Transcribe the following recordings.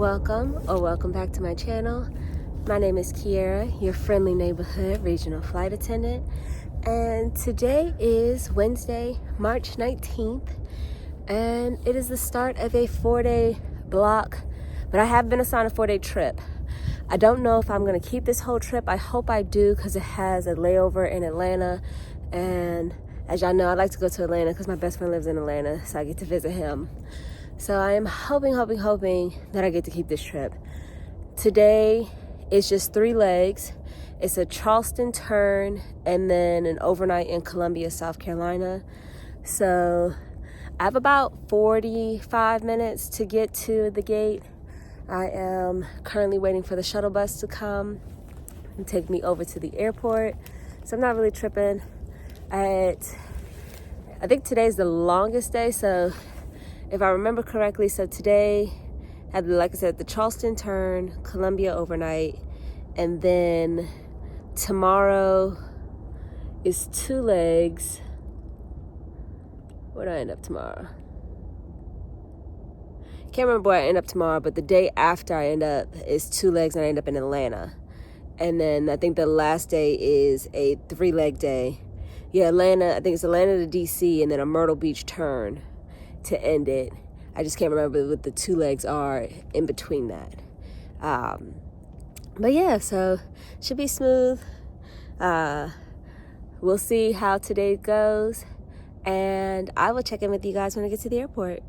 Welcome back to my channel. My name is Kiera, your friendly neighborhood regional flight attendant, and today is Wednesday, March 19th, and it is the start of a 4-day block, but I have been assigned a 4-day trip. I don't know if I'm going to keep this whole trip. I hope I do because it has a layover in Atlanta, and as y'all know, I like to go to Atlanta because my best friend lives in Atlanta, so I get to visit him. So I am hoping that I get to keep this trip. Today is just 3 legs. It's a Charleston turn and then an overnight in Columbia, South Carolina. So I have about 45 minutes to get to the gate. I am currently waiting for the shuttle bus to come and take me over to the airport. So I'm not really tripping. I think today's the longest day, so if I remember correctly, so today had, like I said, the Charleston turn, Columbia overnight, and then tomorrow is 2 legs. Where do I end up tomorrow? Can't remember where I end up tomorrow, but the day after I end up is 2 legs and I end up in Atlanta. And then I think the last day is a 3-leg day. Yeah, Atlanta, I think it's Atlanta to DC and then a Myrtle Beach turn to end it. I just can't remember what the 2 legs are in between that. But yeah, so should be smooth. We'll see how today goes, and I will check in with you guys when I get to the airport.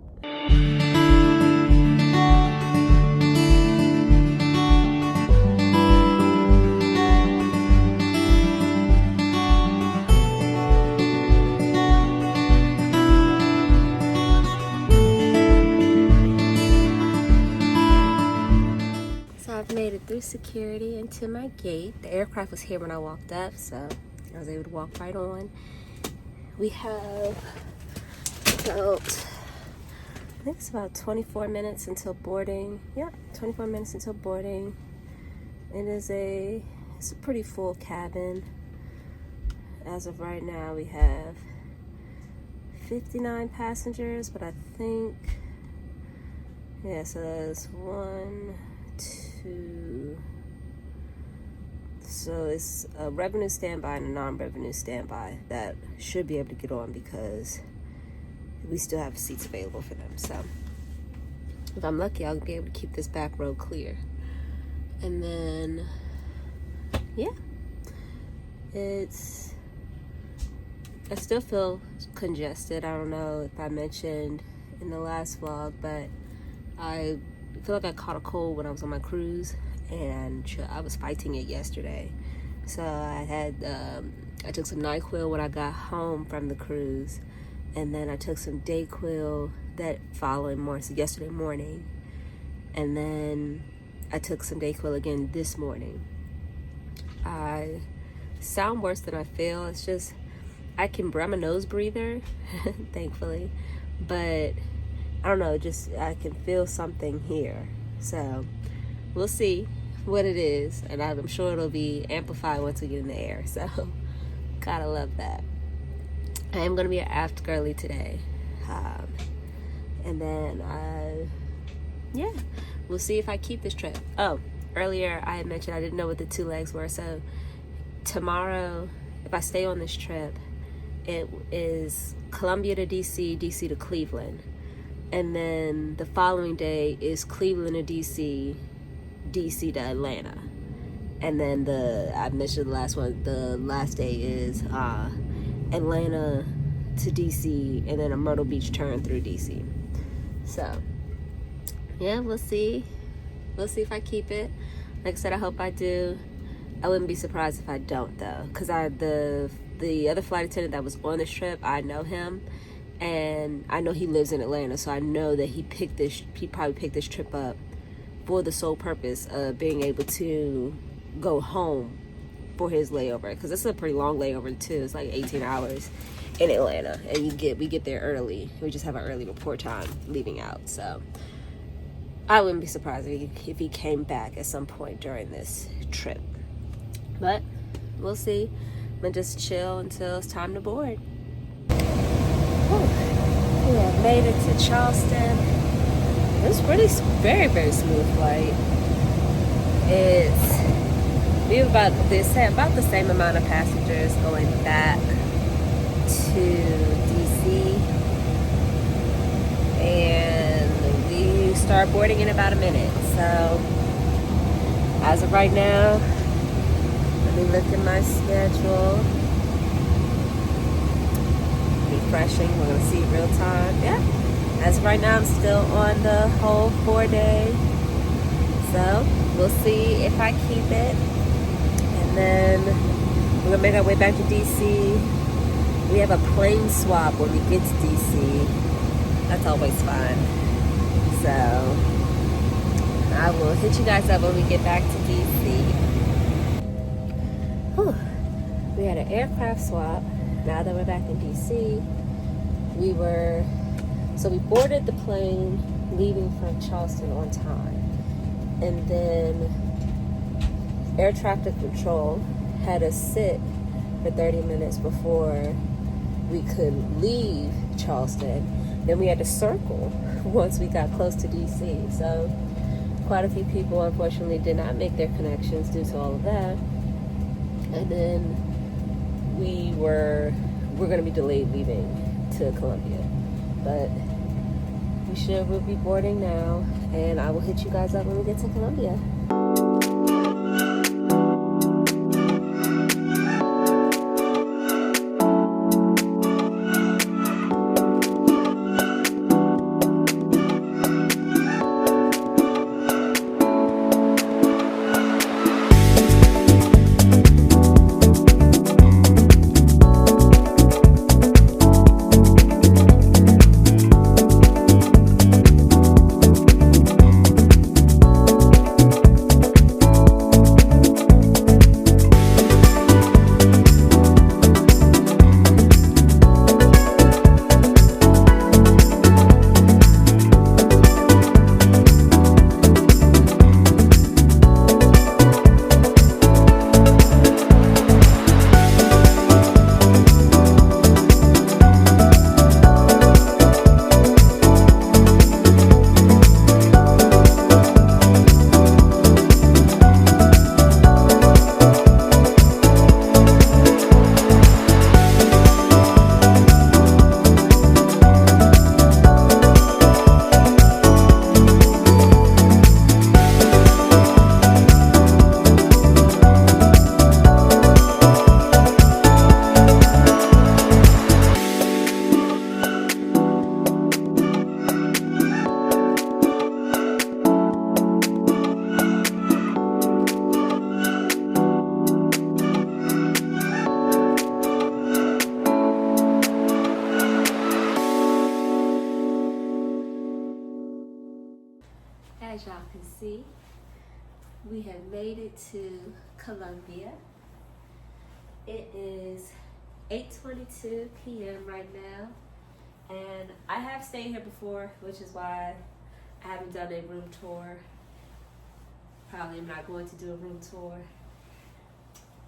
I've made it through security into my gate. The aircraft was here when I walked up, so I was able to walk right on. We have about, I think it's about 24 minutes until boarding. Yep, 24 minutes until boarding. It's a pretty full cabin. As of right now, we have 59 passengers, but I think, yeah, so there's 1, 2, so it's a revenue standby and a non-revenue standby that should be able to get on because we still have seats available for them. So if I'm lucky, I'll be able to keep this back row clear. And then, yeah, I still feel congested. I don't know if I mentioned in the last vlog, but I feel like I caught a cold when I was on my cruise, and I was fighting it yesterday. So I took some NyQuil when I got home from the cruise, and then I took some Dayquil that following morning, so yesterday morning, and then I took some Dayquil again this morning. I sound worse than I feel. It's just I'm a nose breather, thankfully, but I don't know, just I can feel something here. So we'll see what it is, and I'm sure it'll be amplified once we get in the air. So gotta love that. I am gonna be an aft girly today, and then yeah, we'll see if I keep this trip. Oh, earlier I had mentioned I didn't know what the 2 legs were. So tomorrow, if I stay on this trip, it is Columbia to DC, DC to Cleveland. And then the following day is Cleveland to DC, DC to Atlanta. And then I mentioned the last one, the last day is Atlanta to DC, and then a Myrtle Beach turn through DC. So, yeah, we'll see. We'll see if I keep it. Like I said, I hope I do. I wouldn't be surprised if I don't, though, because the other flight attendant that was on this trip, I know him. And I know he lives in Atlanta, so I know that he probably picked this trip up for the sole purpose of being able to go home for his layover. Because this is a pretty long layover too. It's like 18 hours in Atlanta, and we get there early. We just have an early report time leaving out. So I wouldn't be surprised if he came back at some point during this trip. But we'll see. I'm gonna just chill until it's time to board. We have made it to Charleston. It was really very, very smooth flight. We have about the same amount of passengers going back to DC, and we start boarding in about a minute. So as of right now, let me look at my schedule. Refreshing, we're gonna see real time. Yeah, as of right now, I'm still on the whole 4-day. So we'll see if I keep it. And then we're gonna make our way back to DC. We have a plane swap when we get to DC. That's always fun. So I will hit you guys up when we get back to DC. Whew. We had an aircraft swap. Now that we're back in DC, we boarded the plane leaving from Charleston on time. And then air traffic control had us sit for 30 minutes before we could leave Charleston. Then we had to circle once we got close to DC. So quite a few people unfortunately did not make their connections due to all of that. And then we're going to be delayed leaving to Columbia. But we'll be boarding now, and I will hit you guys up when we get to Columbia. As y'all can see, we have made it to Columbia. It is 8:22 p.m. right now, and I have stayed here before, which is why I haven't done a room tour. Probably am not going to do a room tour,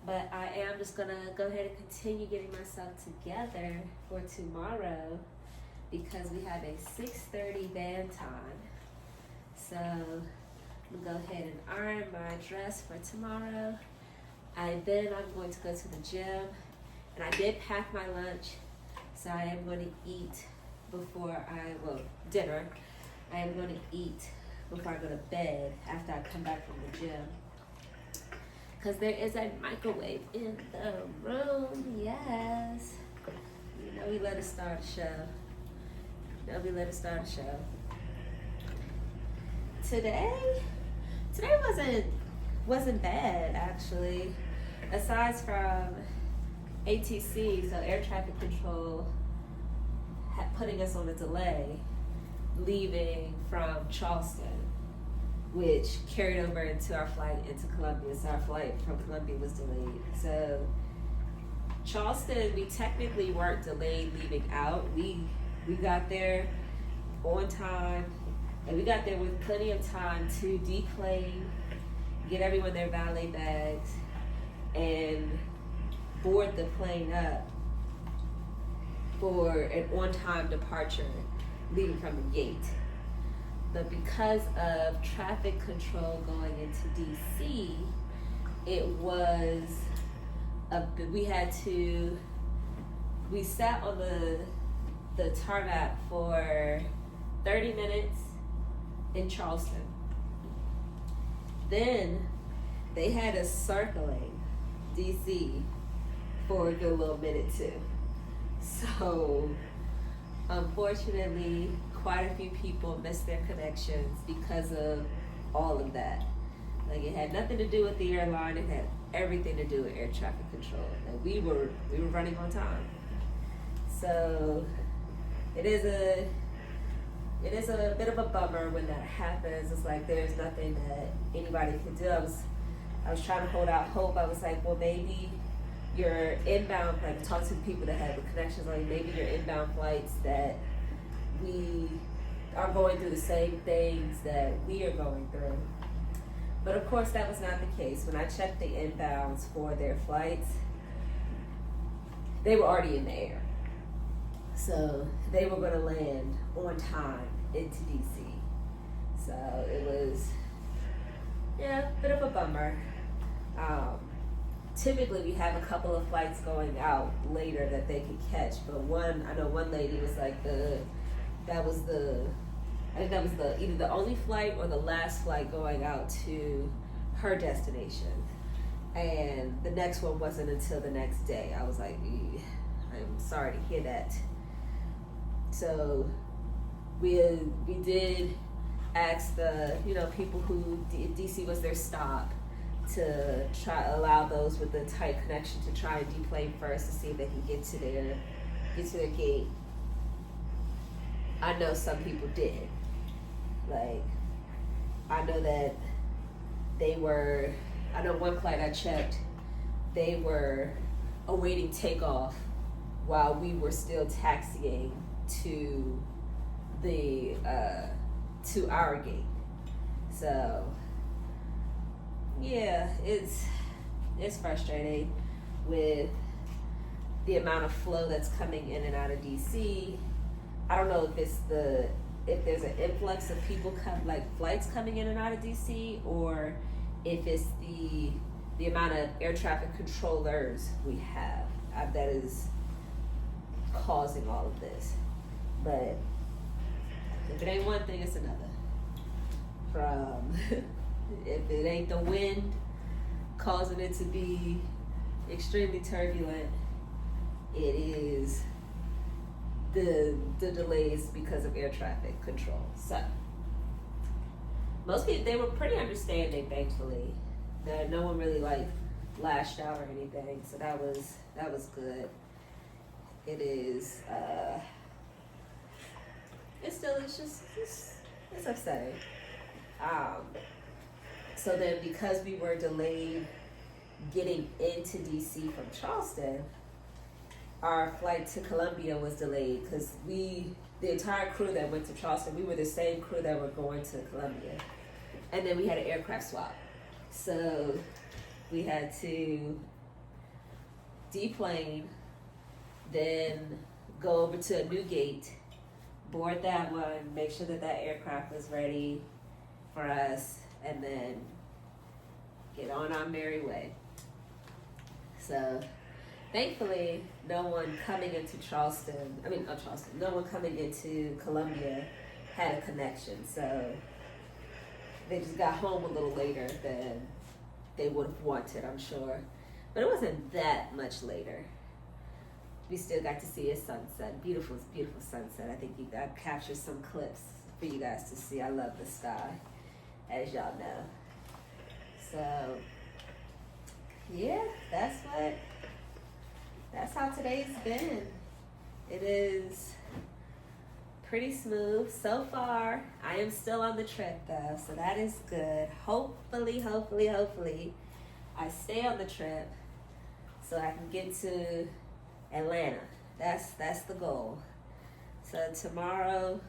but I am just gonna go ahead and continue getting myself together for tomorrow because we have a 6:30 van time. So I'm gonna go ahead and iron my dress for tomorrow. I'm going to go to the gym, and I did pack my lunch, so I am going to eat dinner. I am going to eat before I go to bed after I come back from the gym. Because there is a microwave in the room, yes. You know we let it start a show. Today wasn't bad actually. Aside from ATC, so air traffic control, putting us on a delay leaving from Charleston, which carried over into our flight into Columbia. So our flight from Columbia was delayed. So Charleston, we technically weren't delayed leaving out. We got there on time, and we got there with plenty of time to deplane, get everyone their valet bags, and board the plane up for an on-time departure leaving from the gate. but because of traffic control going into DC, it was we sat on the tarmac for 30 minutes in Charleston. Then they had us circling DC for a good little minute too. So unfortunately, quite a few people missed their connections because of all of that. Like, it had nothing to do with the airline, it had everything to do with air traffic control. And we were running on time. So it is a bit of a bummer when that happens. It's like there's nothing that anybody can do. I was trying to hold out hope. I was like, well, maybe your inbound, like, talk to people that have the connections, like maybe your inbound flights that we are going through the same things that we are going through. But of course that was not the case. When I checked the inbounds for their flights, they were already in the air. So they were gonna land on time into DC. So it was, a bit of a bummer. Typically we have a couple of flights going out later that they could catch, but I know one lady was like that was either the only flight or the last flight going out to her destination. And the next one wasn't until the next day. I was like, I'm sorry to hear that. So we did ask the people who DC was their stop to try allow those with the tight connection to try and deplane first to see if they can get to their gate. I know some people did. Like, I know that I know one flight I checked, they were awaiting takeoff while we were still taxiing to our gate. So yeah, it's frustrating with the amount of flow that's coming in and out of DC. I don't know if there's an influx of people flights coming in and out of DC, or if it's the amount of air traffic controllers we have that is causing all of this. But if it ain't one thing, it's another. If it ain't the wind causing it to be extremely turbulent, it is the delays because of air traffic control. So most people, they were pretty understanding, thankfully. That no one really lashed out or anything. So that was good. It is it's upsetting. So then, because we were delayed getting into DC from Charleston, our flight to Columbia was delayed because the entire crew that went to Charleston, we were the same crew that were going to Columbia. And then we had an aircraft swap. So we had to deplane, then go over to a new gate, board that one, make sure that aircraft was ready for us, and then get on our merry way. So thankfully, no one coming into no one coming into Columbia had a connection. So they just got home a little later than they would have wanted, I'm sure. But it wasn't that much later. We still got to see a sunset, beautiful, beautiful sunset. I think I captured some clips for you guys to see. I love the sky, as y'all know. So yeah, that's how today's been. It is pretty smooth so far. I am still on the trip though, so that is good. Hopefully, I stay on the trip so I can get to Atlanta. That's the goal. So tomorrow,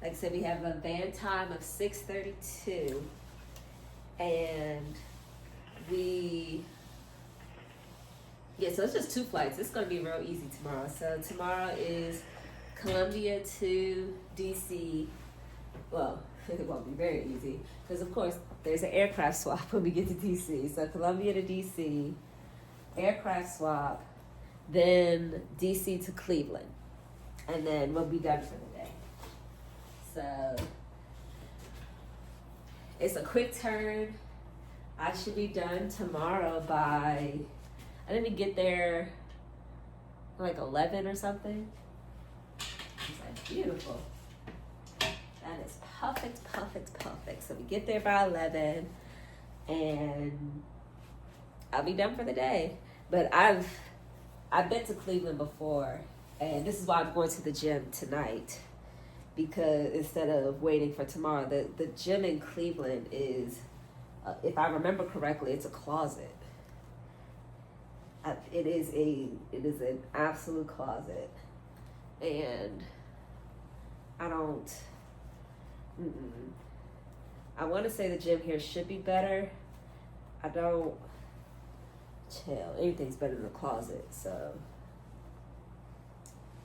like I said, we have a van time of 6:32, and so it's just 2 flights. It's gonna be real easy tomorrow. So tomorrow is Columbia to DC. Well, it won't be very easy because, of course, there's an aircraft swap when we get to DC. So Columbia to DC, aircraft swap, then DC to Cleveland, and then we'll be done for the day. So it's a quick turn. I should be done tomorrow by, I didn't get there like 11 or something. It's like beautiful. That is perfect, perfect, perfect. So we get there by 11 and I'll be done for the day. But I've been to Cleveland before, and this is why I'm going to the gym tonight, because instead of waiting for tomorrow, the gym in Cleveland is, if I remember correctly, it's a closet. It is an absolute closet, and I don't. I want to say the gym here should be better. I don't. Chill. Anything's better than the closet. So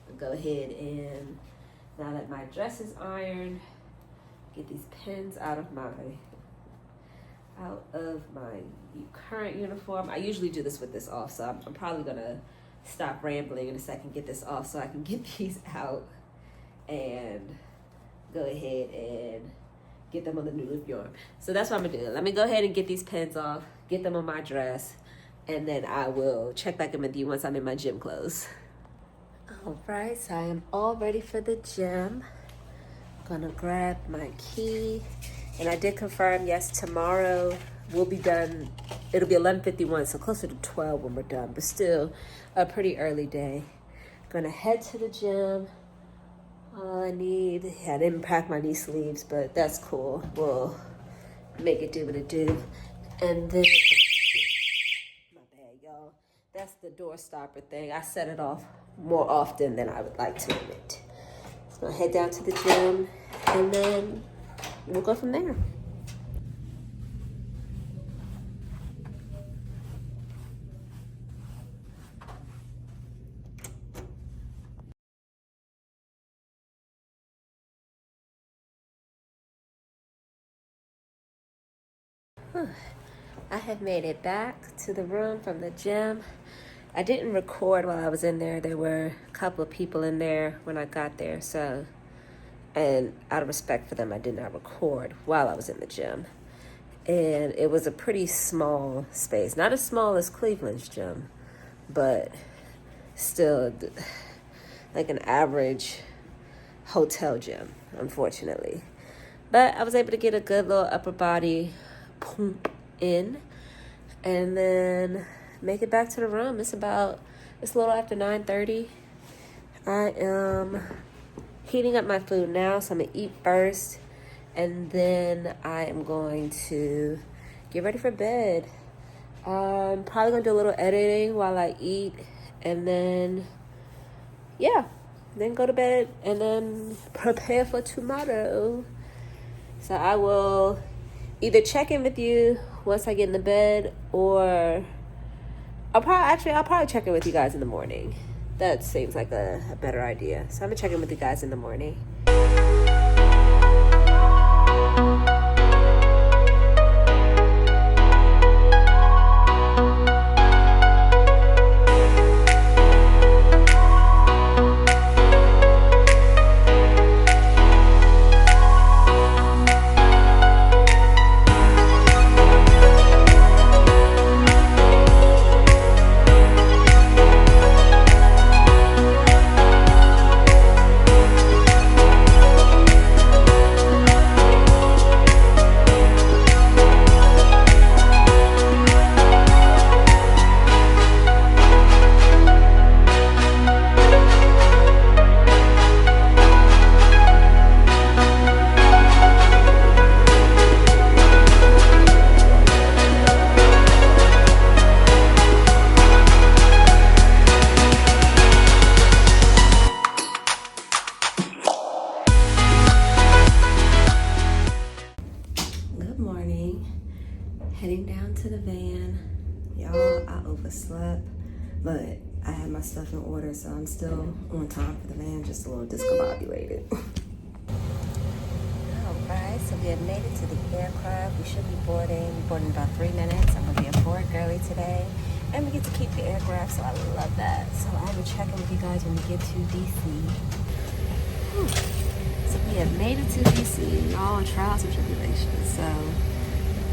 I'll go ahead and now that my dress is ironed, get these pins out of my current uniform. I usually do this with this off, so I'm probably gonna stop rambling in a second, get this off so I can get these out and go ahead and get them on the new uniform. So that's what I'm gonna do. Let me go ahead and get these pins off, get them on my dress, and then I will check back in with you once I'm in my gym clothes. All right, so I am all ready for the gym. Gonna grab my key. And I did confirm, yes, tomorrow we'll be done. It'll be 11:51, so closer to 12 when we're done, but still a pretty early day. Gonna head to the gym. All I need, I didn't pack my knee sleeves, but that's cool. We'll make it do what it do. And then, my bad, y'all. That's the door stopper thing. I set it off more often than I would like to admit. So gonna head down to the gym, and then we'll go from there. I have made it back to the room from the gym. I didn't record while I was in there. There were a couple of people in there when I got there, so, and out of respect for them, I did not record while I was in the gym. And it was a pretty small space. Not as small as Cleveland's gym, but still like an average hotel gym, unfortunately. But I was able to get a good little upper body pump in and then make it back to the room. It's a little after 9:30. I am heating up my food now, so I'm gonna eat first, and then I am going to get ready for bed. I'm probably gonna do a little editing while I eat, and then go to bed and then prepare for tomorrow. So I will either check in with you once I get into bed, or I'll probably check in with you guys in the morning. That seems like a better idea. So I'm gonna check in with you guys in the morning. Heading down to the van. Y'all, I overslept, but I had my stuff in order, so I'm still on time for the van, just a little discombobulated. All right. guys, so we have made it to the aircraft. We should be boarding. We board in about 3 minutes. I'm gonna be aboard early today, and we get to keep the aircraft, so I love that. So I will check in with you guys when we get to DC. Whew. So we have made it to DC, all trials and tribulations. So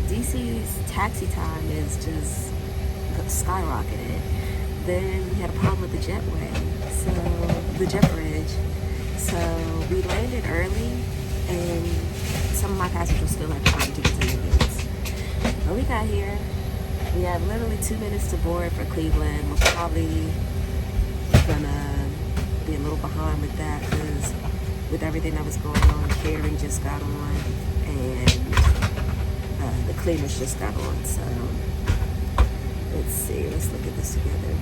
DC's taxi time is just skyrocketed. Then we had a problem with the jetway, so the jet bridge. So we landed early, and some of my passengers still had time to get to the gates. When we got here, we had literally 2 minutes to board for Cleveland. We're probably gonna be a little behind with that because with everything that was going on, catering just got on, and the cleaners just got on. So let's see, let's look at this together.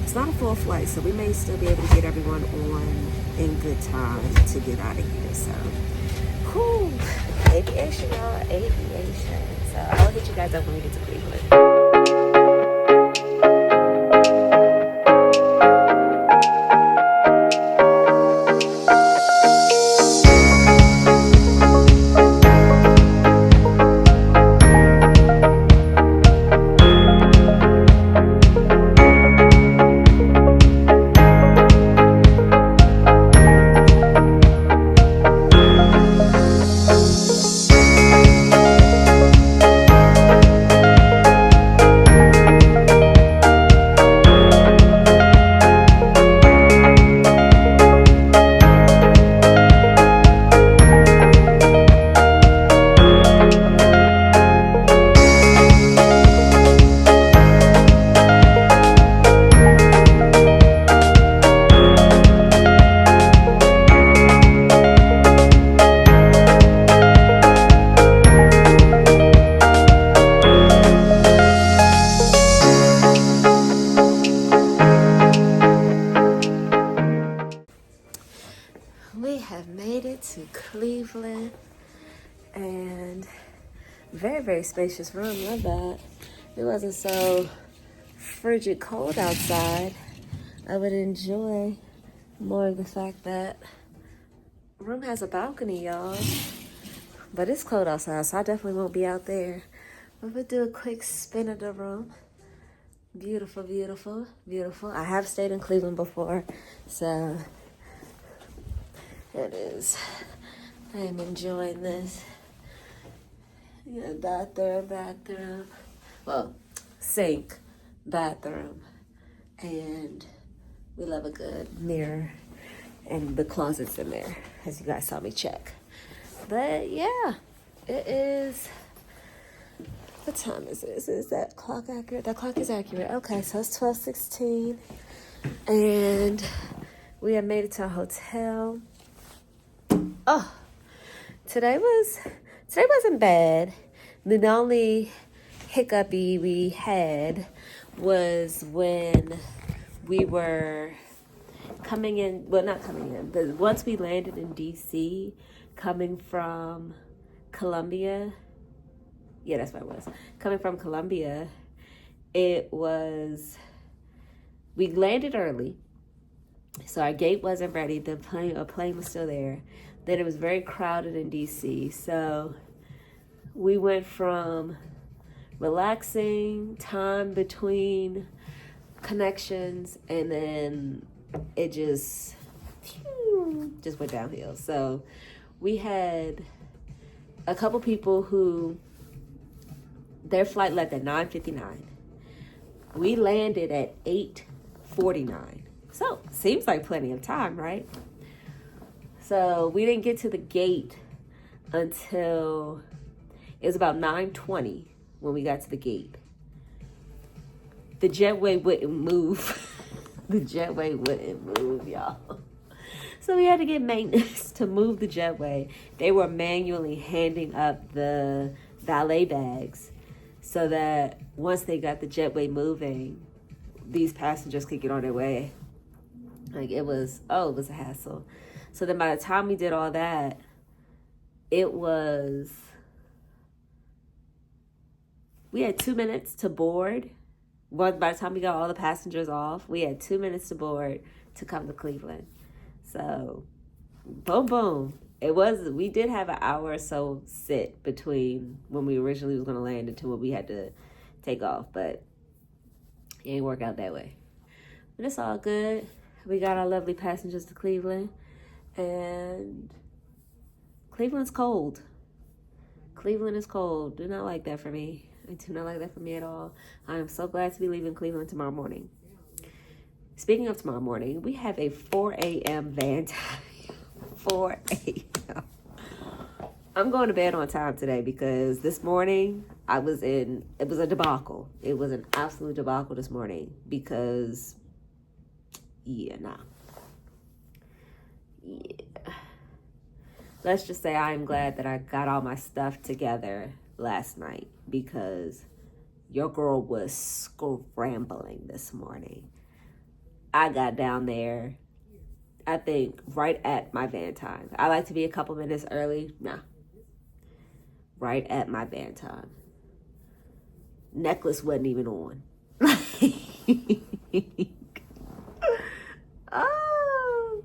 It's not a full flight, so we may still be able to get everyone on in good time to get out of here. So, whew, aviation, y'all, aviation. So I'll hit you guys up when we get to Cleveland. We have made it to Cleveland, and very, very spacious room. Love that. It wasn't so frigid cold outside. I would enjoy more of the fact that room has a balcony, y'all. But it's cold outside, so I definitely won't be out there. But we'll do a quick spin of the room. Beautiful, beautiful, beautiful. I have stayed in Cleveland before, so it is. I am enjoying this. Yeah, bathroom. Well, sink, bathroom, and we love a good mirror and the closets in there, as you guys saw me check. But yeah, it is. What time is it? Is that clock accurate? That clock is accurate. Okay, so it's 12:16, and we have made it to a hotel. Oh, today wasn't bad. The only hiccupy we had was when we were coming in. Well, not coming in, but once we landed in DC, coming from Columbia. Yeah, that's what it was. Coming from Columbia, we landed early, so our gate wasn't ready. A plane was still there. Then it was very crowded in DC, so we went from relaxing, time between connections, and then it just went downhill. So we had a couple people who their flight left at 9:59. We landed at 8:49. So seems like plenty of time, right? So we didn't get to the gate until it was about 9:20 when we got to the gate. The jetway wouldn't move. The jetway wouldn't move, y'all. So we had to get maintenance to move the jetway. They were manually handing up the valet bags so that once they got the jetway moving, these passengers could get on their way. Like it was a hassle. So then by the time we did all that, we had 2 minutes to board. Well, by the time we got all the passengers off, we had 2 minutes to board to come to Cleveland. So, boom, boom. We did have an hour or so sit between when we originally was going to land until when we had to take off, but it ain't work out that way. But it's all good. We got our lovely passengers to Cleveland, and Cleveland's cold. Cleveland is cold. Do not like that for me. I do not like that for me at all. I am so glad to be leaving Cleveland tomorrow morning. Speaking of tomorrow morning, we have a 4 a.m. van time. 4 a.m. I'm going to bed on time today because this morning it was a debacle. It was an absolute debacle this morning because, yeah. Let's just say I am glad that I got all my stuff together last night because your girl was scrambling this morning. I got down there, I think, right at my van time. I like to be a couple minutes early. Nah. Right at my van time. Necklace wasn't even on. Oh.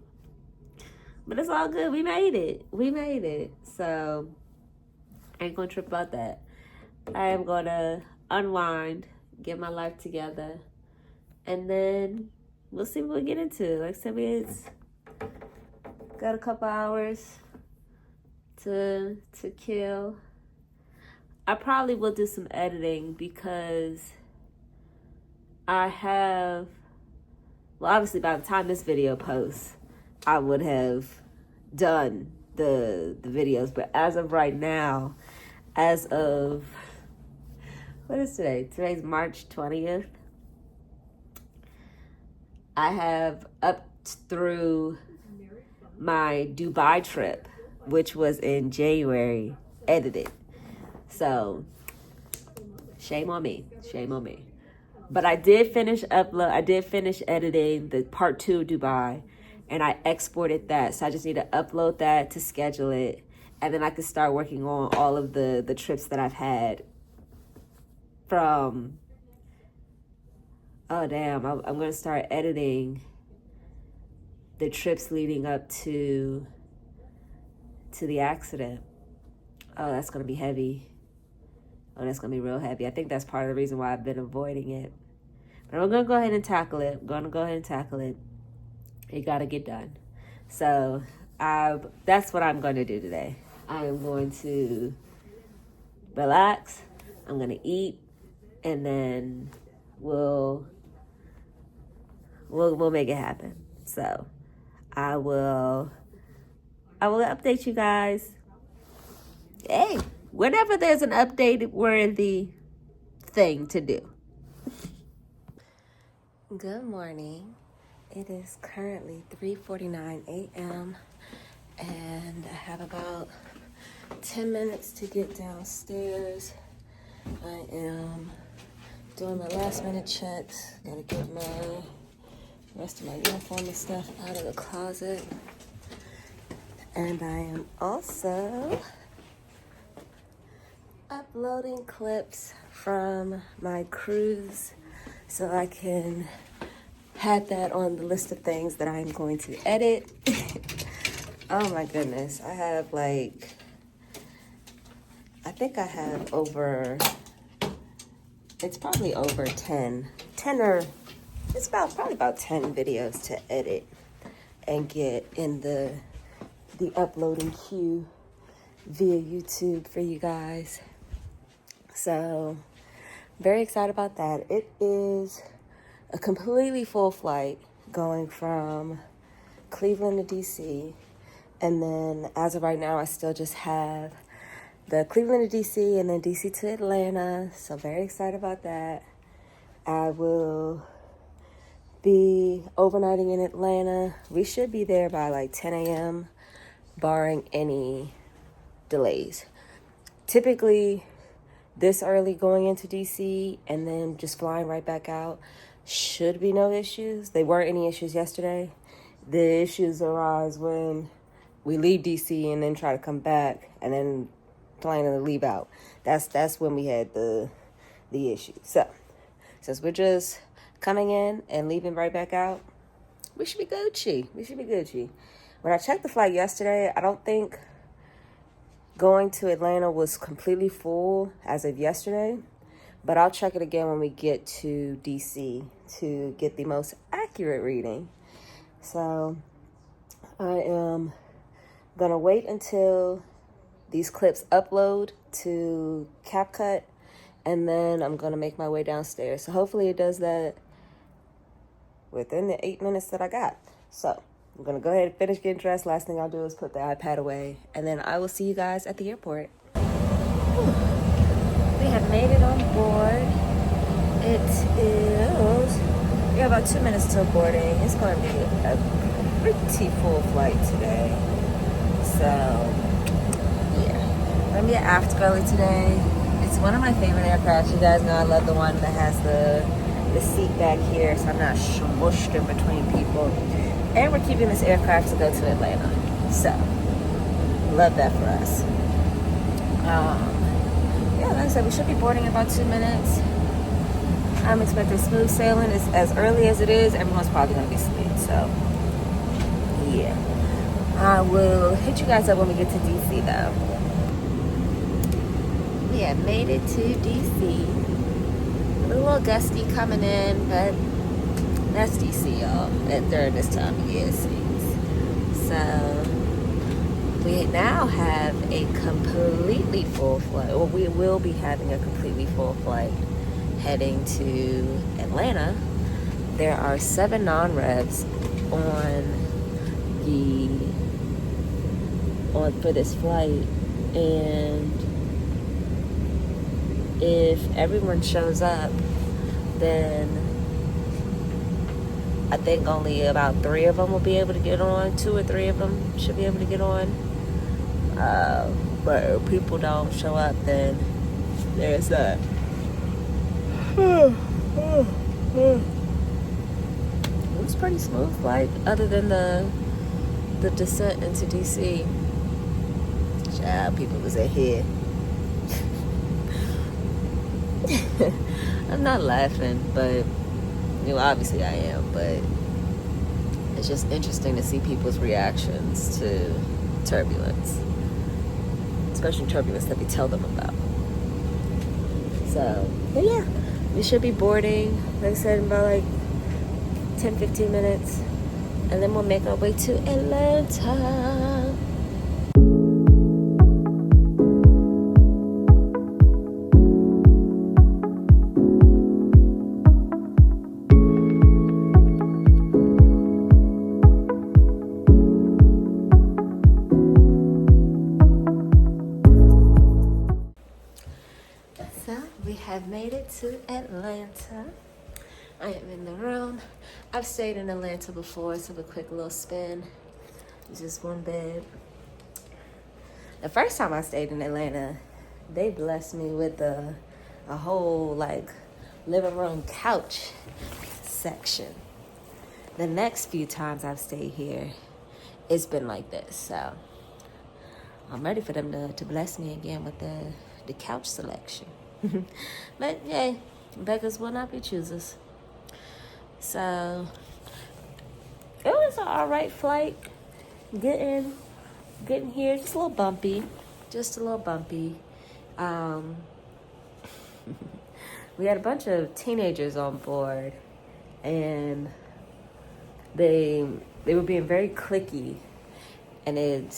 But it's all good. We made it. So I ain't gonna trip about that. I am gonna unwind, get my life together, and then we'll see what we get into. Like I said, it's got a couple hours to kill. I probably will do some editing because I have, well, obviously by the time this video posts, I would have done the videos. But as of right now, as of, what is today? Today's March 20th. I have up through my Dubai trip, which was in January, edited. So, shame on me. But I did finish editing the part 2 of Dubai, and I exported that. So I just need to upload that to schedule it, and then I can start working on all of the trips that I've had from, I'm going to start editing the trips leading up to the accident. Oh, that's going to be heavy. Oh, that's going to be real heavy. I think that's part of the reason why I've been avoiding it. But I'm going to go ahead and tackle it. It got to get done. So that's what I'm going to do today. I am going to relax. I'm going to eat. And then we'll make it happen. So I will update you guys. Hey, whenever there's an update worthy thing to do. Good morning. It is currently 3:49 a.m. and I have about 10 minutes to get downstairs. I am doing my last minute checks. Gotta get my rest of my uniform and stuff out of the closet. And I am also uploading clips from my cruise so I can have that on the list of things that I'm going to edit. Oh my goodness. I have I think I have it's probably over 10 or it's probably about 10 videos to edit and get in the uploading queue via YouTube for you guys. So, very excited about that. It is a completely full flight going from Cleveland to DC. And then as of right now, I still just have the Cleveland to DC and then DC to Atlanta. So very excited about that. I will be overnighting in Atlanta. We should be there by 10 a.m. barring any delays. Typically, this early going into DC and then just flying right back out should be no issues. There weren't any issues yesterday. The issues arise when we leave DC and then try to come back and then planning to leave out. That's when we had the issue. So since we're just coming in and leaving right back out, we should be Gucci. when I checked the flight yesterday, I don't think going to Atlanta was completely full as of yesterday, but I'll check it again when we get to DC to get the most accurate reading. So I am gonna wait until these clips upload to CapCut, and then I'm gonna make my way downstairs. So hopefully it does that within the 8 minutes that I got. So I'm gonna go ahead and finish getting dressed. Last thing I'll do is put the iPad away, and then I will see you guys at the airport. We have made it on board. It is, we have about 2 minutes till boarding. It's gonna be a pretty full flight today. So yeah, I'm gonna be an aft girly today. It's one of my favorite aircrafts. You guys know I love the one that has the seat back here, so I'm not smushed in between people. And we're keeping this aircraft to go to Atlanta. So, love that for us. Yeah, like I said, we should be boarding in about 2 minutes. I'm expecting smooth sailing. It's as early as it is, everyone's probably going to be asleep. So, yeah. I will hit you guys up when we get to DC, though. We have made it to DC. A little gusty coming in, but that's DC, y'all, during this time of year, it seems. So, we now have a completely full flight, or we will be having a completely full flight heading to Atlanta. There are 7 non-revs for this flight, and if everyone shows up, then I think only about 3 of them will be able to get on. 2 or 3 of them should be able to get on. But if people don't show up, then there's that. It was pretty smooth flight, other than the descent into DC. Child, people was ahead. I'm not laughing, but obviously I am, but it's just interesting to see people's reactions to turbulence, especially turbulence that we tell them about. So, but yeah, we should be boarding, like I said, in about like 10-15 minutes, and then we'll make our way to Atlanta. I've made it to Atlanta. I am in the room. I've stayed in Atlanta before, so a quick little spin. It's just one bed. The first time I stayed in Atlanta, they blessed me with a whole like living room couch section. The next few times I've stayed here, it's been like this. So I'm ready for them to bless me again with the couch selection. But yeah, beggars will not be choosers. So it was an alright flight. Getting here, just a little bumpy. We had a bunch of teenagers on board, and they were being very cliquey, and I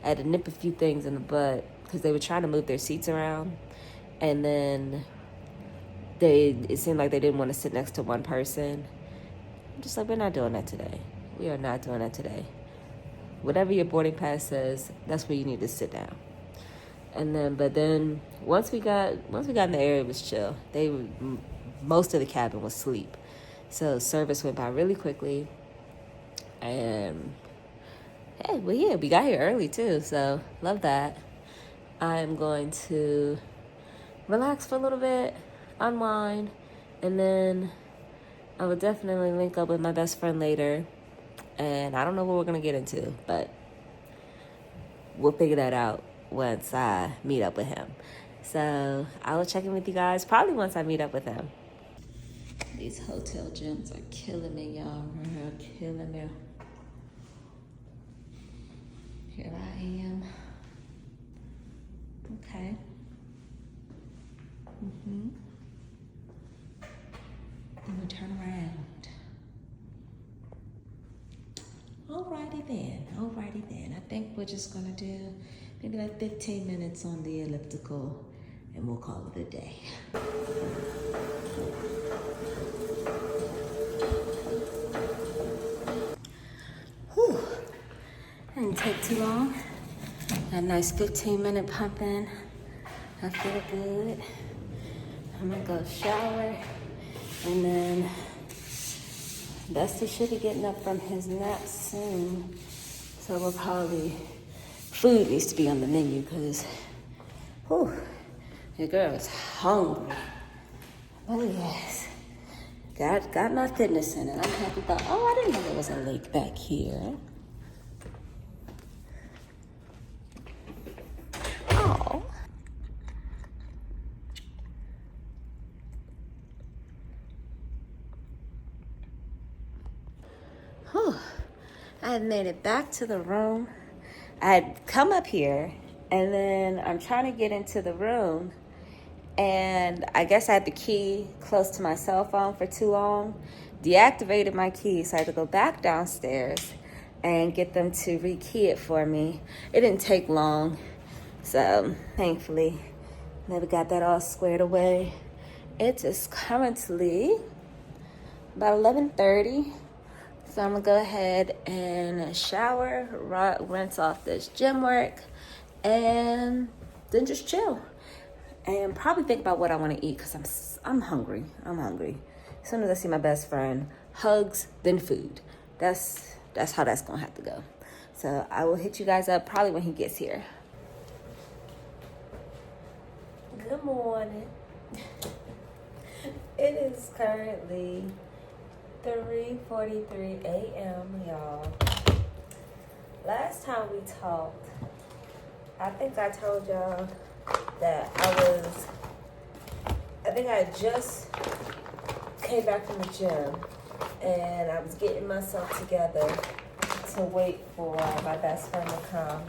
had to nip a few things in the butt because they were trying to move their seats around. And then it seemed like they didn't want to sit next to one person. I'm just like, we're not doing that today. We are not doing that today. Whatever your boarding pass says, that's where you need to sit down. But then once we got in the area, it was chill. Most of the cabin was asleep. So service went by really quickly. And hey, well, yeah, we got here early too. So love that. I'm going to relax for a little bit, unwind, and then I will definitely link up with my best friend later. And I don't know what we're going to get into, but we'll figure that out once I meet up with him. So I will check in with you guys probably once I meet up with him. These hotel gyms are killing me, y'all. They're killing me. Here I am. Okay. And we turn around. Alrighty then. I think we're just gonna do maybe like 15 minutes on the elliptical and we'll call it a day. Whew. Didn't take too long. Got a nice 15-minute pump in. I feel good. I'm gonna go shower and then Bestie should be getting up from his nap soon. So we'll probably, food needs to be on the menu because, whew, your girl is hungry. Oh yes, got my fitness in it. I'm happy about, oh, I didn't know there was a lake back here. Oh. Whew. I had made it back to the room. I had come up here and then I'm trying to get into the room and I guess I had the key close to my cell phone for too long. Deactivated my key, so I had to go back downstairs and get them to rekey it for me. It didn't take long, so thankfully, never got that all squared away. It is currently about 11:30. So I'm gonna go ahead and shower, rinse off this gym work, and then just chill. And probably think about what I wanna eat because I'm hungry. As soon as I see my best friend, hugs, then food. That's how that's gonna have to go. So I will hit you guys up probably when he gets here. Good morning. It is currently 3:43 a.m. y'all. Last time we talked, I think I told y'all that I think I just came back from the gym and I was getting myself together to wait for my best friend to come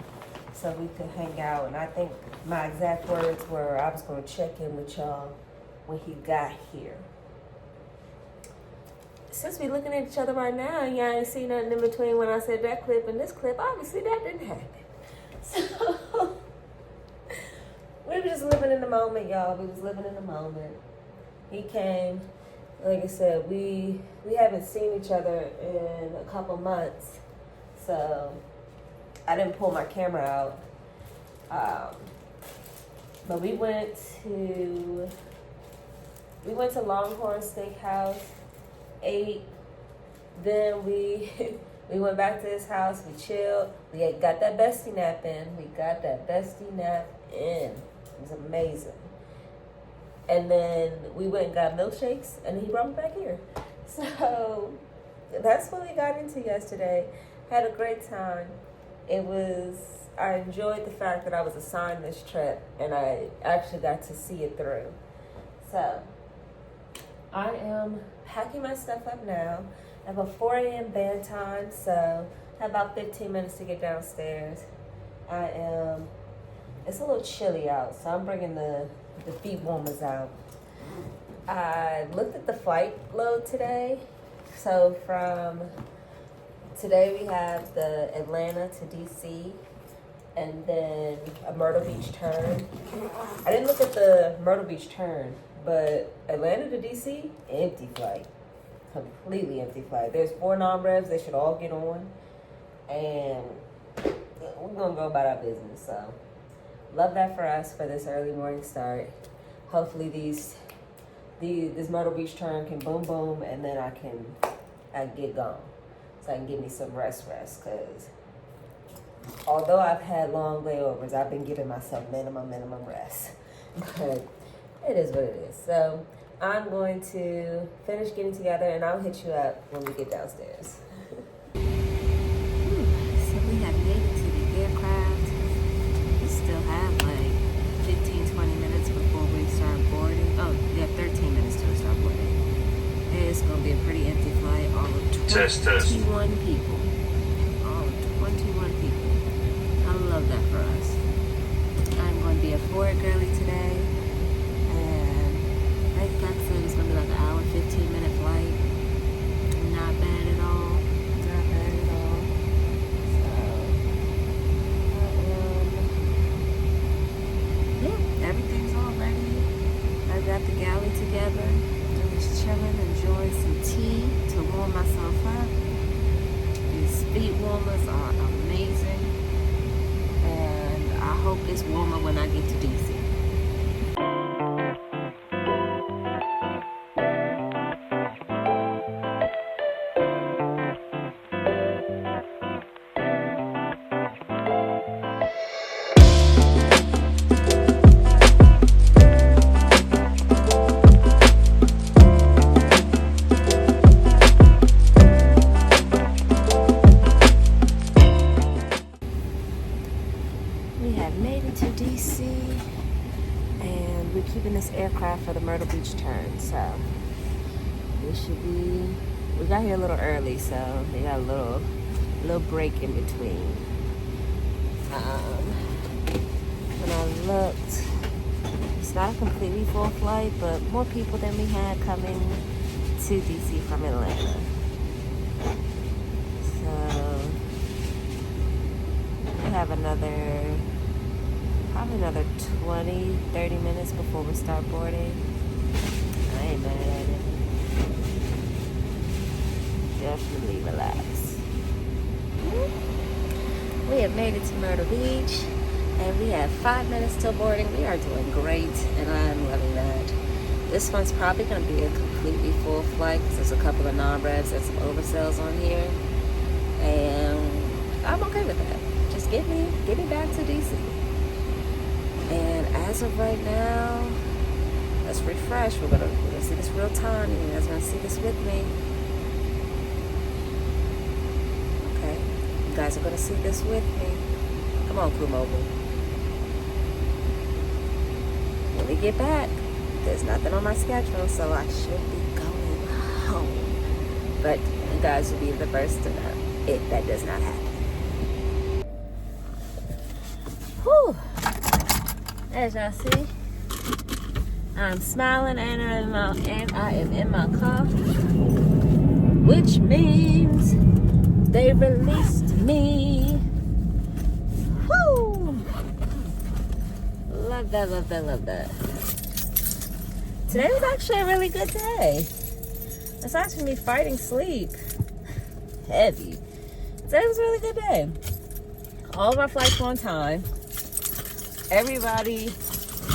so we could hang out. And I think my exact words were, I was going to check in with y'all when he got here. Since we looking at each other right now, y'all ain't see nothing in between when I said that clip and this clip. Obviously, that didn't happen. So, we were just living in the moment, y'all. We was living in the moment. He came, like I said, we haven't seen each other in a couple months. So, I didn't pull my camera out. But we went to Longhorn Steakhouse. Ate, then we went back to his house, we chilled, we got that bestie nap in. It was amazing. And then we went and got milkshakes and he brought me back here. So that's what we got into yesterday. Had a great time. I enjoyed the fact that I was assigned this trip and I actually got to see it through. So I am packing my stuff up now. I have a 4 a.m. band time, so I have about 15 minutes to get downstairs. It's a little chilly out, so I'm bringing the feet warmers out. I looked at the flight load today. So from today we have the Atlanta to DC and then a Myrtle Beach turn. I didn't look at the Myrtle Beach turn, but Atlanta to DC, empty flight. Completely empty flight. There's 4 non-revs. They should all get on. And we're going to go about our business. So, love that for us for this early morning start. Hopefully this Myrtle Beach turn can boom, boom, and then I can get gone. So I can give me some rest. Because although I've had long layovers, I've been giving myself minimum rest. But it is what it is. So I'm going to finish getting together and I'll hit you up when we get downstairs. So we have made it to the aircraft. We still have like 15-20 minutes before we start boarding. Oh, we have 13 minutes till we start boarding. It's going to be a pretty empty flight. All of 21 people. All of 21 people. hope it's warmer when I get to DC. We have made it to DC, and we're keeping this aircraft for the Myrtle Beach turn. So we got here a little early, so they got a little break in between. When I looked, it's not a completely full flight, but more people than we had coming to DC from Atlanta. So we have probably another 20, 30 minutes before we start boarding. I ain't mad at it. Definitely relax. We have made it to Myrtle Beach, and we have 5 minutes till boarding. We are doing great, and I'm loving that. This one's probably going to be a completely full flight because there's a couple of non-revs and some oversells on here, and I'm okay with that. Just get me back to DC. And as of right now, let's refresh. We're gonna see this real time. You guys gonna see this with me. Okay, you guys are gonna see this with me. Come on, Crew Mobile. When we get back, there's nothing on my schedule, so I should be going home. But you guys will be the first to know if that does not happen. Whew. As y'all see, I'm smiling and I am in my car, which means they released me. Woo! Love that, love that, love that. Today was actually a really good day. Aside from me fighting sleep, heavy. Today was a really good day. All of our flights were on time. Everybody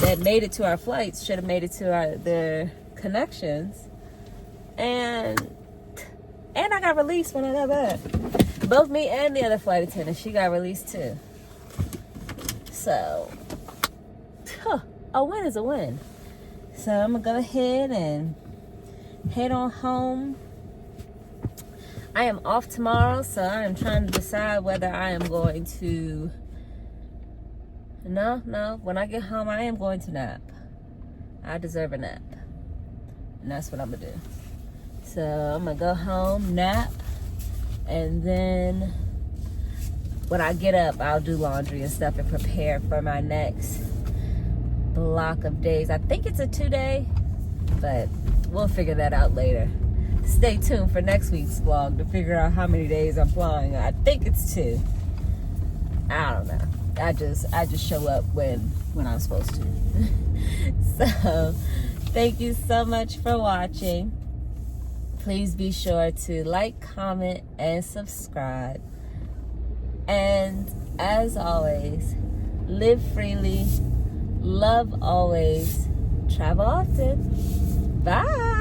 that made it to our flights should have made it to their connections, and I got released when I got back. Both me and the other flight attendant, she got released too. So a win is a win. So I'm gonna go ahead and head on home. I am off tomorrow, so I am trying to decide whether I am going to. No, when I get home, I am going to nap. I deserve a nap. And that's what I'm gonna do. So I'm gonna go home, nap, and then when I get up, I'll do laundry and stuff and prepare for my next block of days. I think it's a 2-day, but we'll figure that out later. Stay tuned for next week's vlog to figure out how many days I'm flying. I think it's 2. I don't know. I just show up when I'm supposed to. So thank you so much for watching. Please be sure to like, comment, and subscribe. And as always, live freely, love always, travel often. Bye.